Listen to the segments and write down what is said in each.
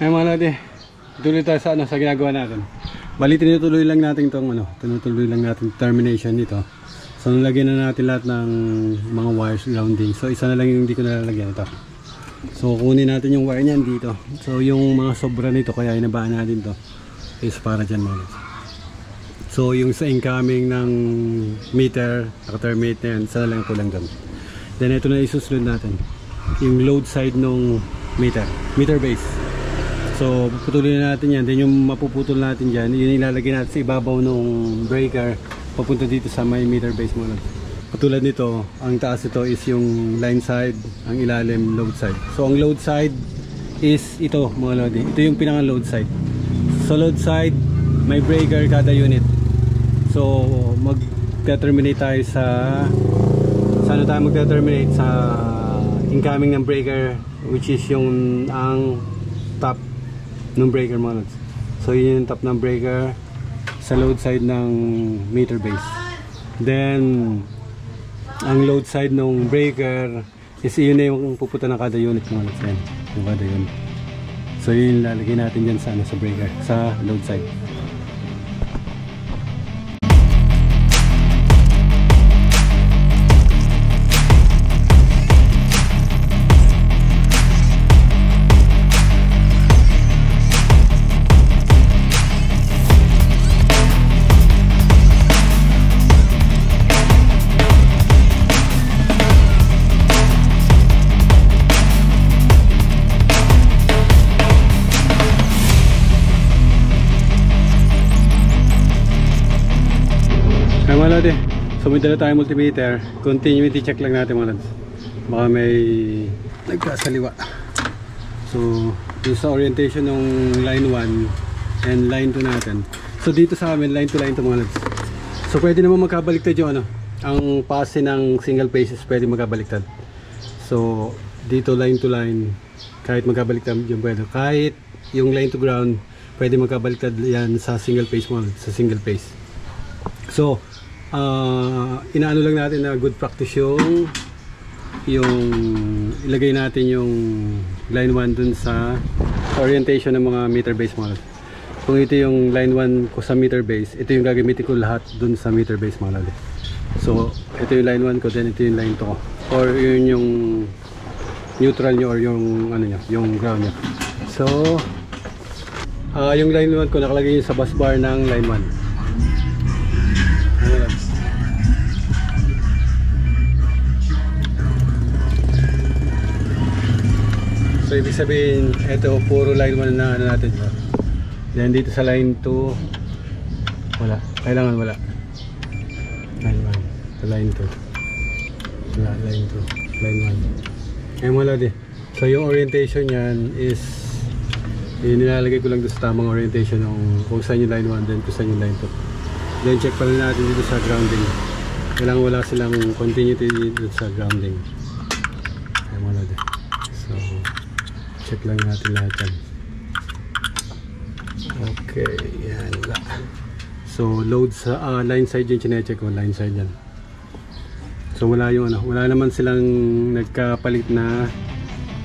Ay mga lodi, tuloy tayo sa, sa ginagawa natin. Bali, tinutuloy lang natin itong termination nito. So nalagyan na natin lahat ng mga wires grounding. So isa na lang yung hindi ko nalalagyan ito. So kunin natin yung wire niyan dito. So yung mga sobra nito, kaya inabaan natin to, is para dyan mga lodi. So yung sa incoming ng meter, naka-terminate na yan, isa na lang kulang dyan. Then ito na isusunod natin, yung load side ng meter base. So puputulin na natin yan. Then yung mapuputol natin dyan, yun ilalagay natin sa ibabaw ng breaker papunta dito sa may meter base muna. Katulad nito, ang taas ito is yung line side, ang ilalim load side. So ang load side is ito mga lodi, ito yung pinaka load side. So load side, may breaker kada unit. So mag-terminate tayo sa ano tayo mag-terminate sa incoming ng breaker, which is yung ang top ng breaker mga lods. So yun yung top ng breaker sa load side ng meter base. Then ang load side ng breaker is yun na yung pupunta ng kada unit mga lods. Yan, yung kada unit. So yun lalagay natin dyan sa, sa breaker, sa load side. So may dala tayong multimeter, continuity check lang natin mga lads, baka may nagkasaliwa. So yung sa orientation ng line 1 and line 2 natin, so dito sa amin line to line to mga lads. So pwede naman magkabaliktad yung ang pase ng single phases, pwede magkabaliktad. So dito line to line, kahit magkabaliktad yung pwede, kahit yung line to ground pwede magkabaliktad yan sa single phase mga lads, sa single phase. So inaano lang natin na good practice yung ilagay natin yung line 1 dun sa orientation ng mga meter base mga lodi. Kung ito yung line 1 ko sa meter base, ito yung gagamitin ko lahat dun sa meter base mga lodi. So ito yung line 1 ko, then ito yung line 2 ko, or yun yung neutral nyo, or yung ano nyo, yung ground nyo. So yung line 1 ko nakalagay sa bus bar ng line 1. So ibig sabihin, ito puro line 1 na ano natin. Then dito sa line 2, wala. Kailangan wala. Line 1. Sa line 2. Wala, line 2. Line 1. Ayun wala din. So yung orientation yan is, nilalagay ko lang doon sa tamang orientation ng kung saan yung line 1, then kung saan yung line 2. Then check pa rin natin dito sa grounding. Kailangan wala silang continuity dito sa grounding. Ayun wala din. So check lang natin lahat yan. Okay, yan wala. So load sa line side yung chinecheck ko, line side yan. So wala yung wala naman silang nagkapalit na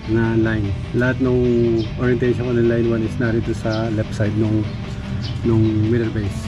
line. Lahat ng orientation ko ng line 1 is narito sa left side nung middle base.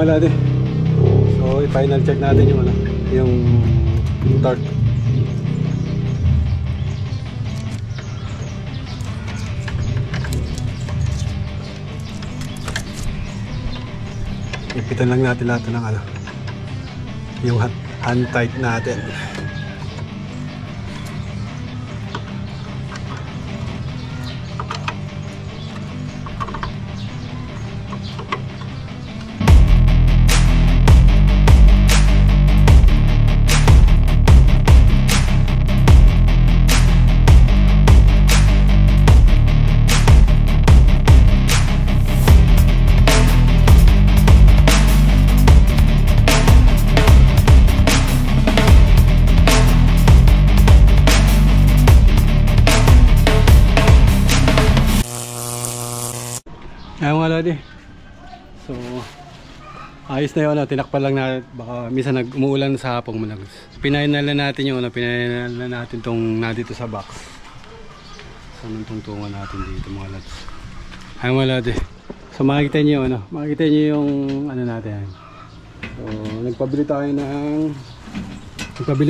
mga lodi. So i-final check natin yung ano, yung torque. Ipitan lang natin lahat ng ano, yung hand tight natin. Ayan mga lodi. So ayos na yun, tinakpan lang natin, baka minsan umuulan sa hapong managus. Pinainal na natin yung pinainal na natin tong nandito sa box. So nung tungtungan natin dito mga lods. Ayan mga lodi. So makikita nyo makikita nyo yung ano natin. So nagpabili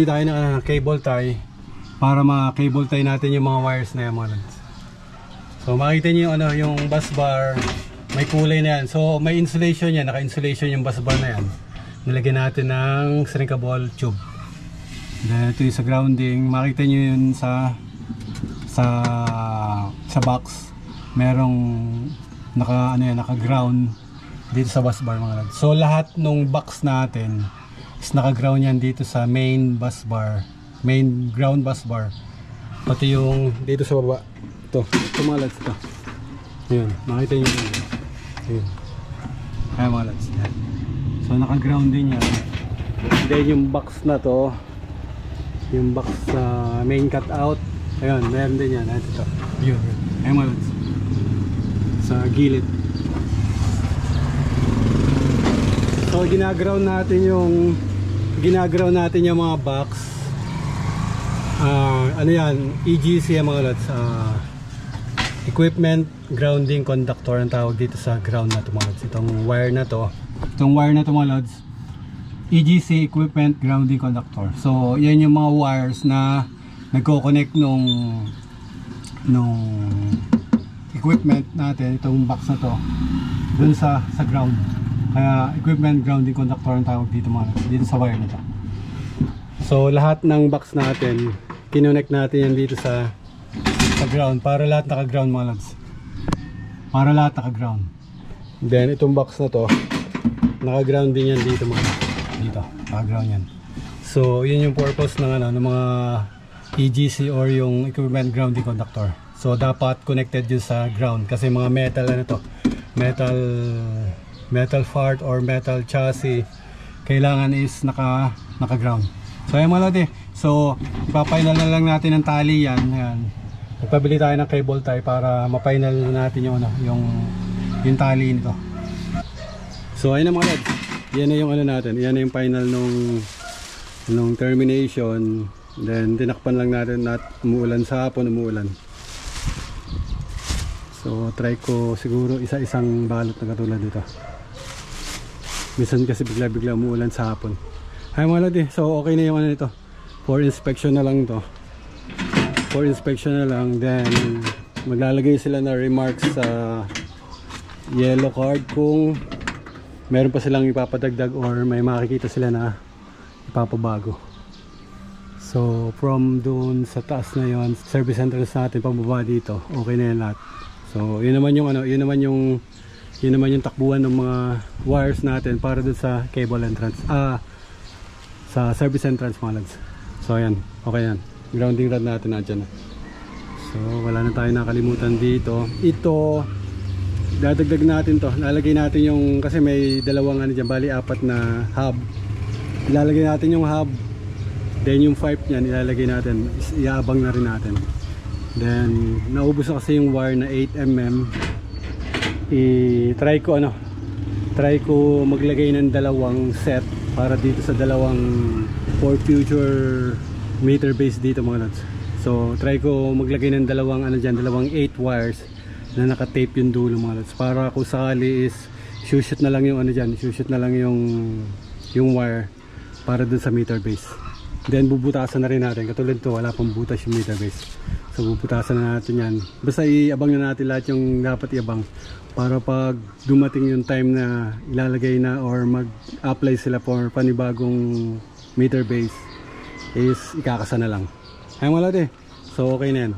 tayo ng cable tie para ma-cable tie natin yung mga wires na yan mga lods. So makikita nyo yung bus bar, may kulay na yan. So may insulation yan, naka-insulation yung bus bar na yan. Nilagyan natin ng shrinkable tube. Then ito yung sa grounding, makikita nyo yun sa box. Merong naka-ground dito sa bus bar mga lads. So lahat nung box natin is naka-ground yan dito sa main bus bar, main ground bus bar. Pati yung dito sa baba. Ito mga lads, ito. Ayan, makita nyo yun. Ayan. Ayan mga lads. Ayan. So naka-ground din yan. Then yung box na to, yung box sa main cutout, ayun, meron din yan. Ito. Yun. Ayan mga lads. Sa gilid. So ginaground natin yung mga box. Ano yan, EGC mga lads. Equipment grounding conductor ang tawag dito sa ground na ito mga lods. Itong wire na to mga lods, EGC equipment grounding conductor. So yan yung mga wires na nagko-connect nung equipment natin, itong box na to dun sa ground. Kaya equipment grounding conductor ang tawag dito mga lods, dito sa wire na to. So lahat ng box natin kinonect natin yan dito sa ground, para lahat naka-ground mga lads. Para lahat naka-ground. Then itong box na to, naka-ground din yan dito mga lads. Dito, naka-ground yan. So yun yung purpose ng mga EGC or yung equipment grounding conductor. So dapat connected yun sa ground kasi mga metal metal part or metal chassis kailangan is naka-ground. So ayan mga lads. So ipa-final na lang natin ang tali yan. Ayan. Magpabili tayo ng cable tie para ma-final natin yung tali nito. So ayun na mga lads. Yan na yung natin. Yan na yung final nung termination. Then tinakpan lang natin at umuulan sa hapon, umuulan. So try ko siguro isa-isang balot na katulad dito. Minsan kasi bigla-bigla umuulan sa hapon. Ay mga lads. So okay na yung nito. For inspection na lang to. Then maglalagay sila na remarks sa yellow card kung meron pa silang ipapadagdag or may makikita sila na ipapabago. So from doon sa taas na yon, service entrance natin pababa dito, okay na yan lahat. So yun naman yung takbuhan ng mga wires natin para doon sa cable entrance, sa service entrance mga lads. So ayan, okay yan. Grounding rod natin nadyan na. So wala na tayo nakalimutan dito. Ito dadagdag natin to. Lalagay natin yung, kasi may dalawang dyan, bali apat na hub. Ilalagay natin yung hub. Then yung pipe niyan ilalagay natin. Iabang na rin natin. Then naubos na kasi yung wire na 8mm. Try ko maglagay ng dalawang set para dito sa dalawang for future meter base dito mga lods. So try ko maglagay ng dalawang 8 wires na naka-tape yung dulo mga lods, para kung sakali is shoot na lang yung ano dyan, shoot na lang yung wire para dun sa meter base. Then bubutasan na rin natin, katulad to wala pang butas yung meter base, so bubutasan na natin yan. Basta iabang na natin lahat yung dapat iabang para pag dumating yung time na ilalagay na or mag-apply sila for panibagong meter base is ikakasa na lang. Ayun wala de, so okay na yan.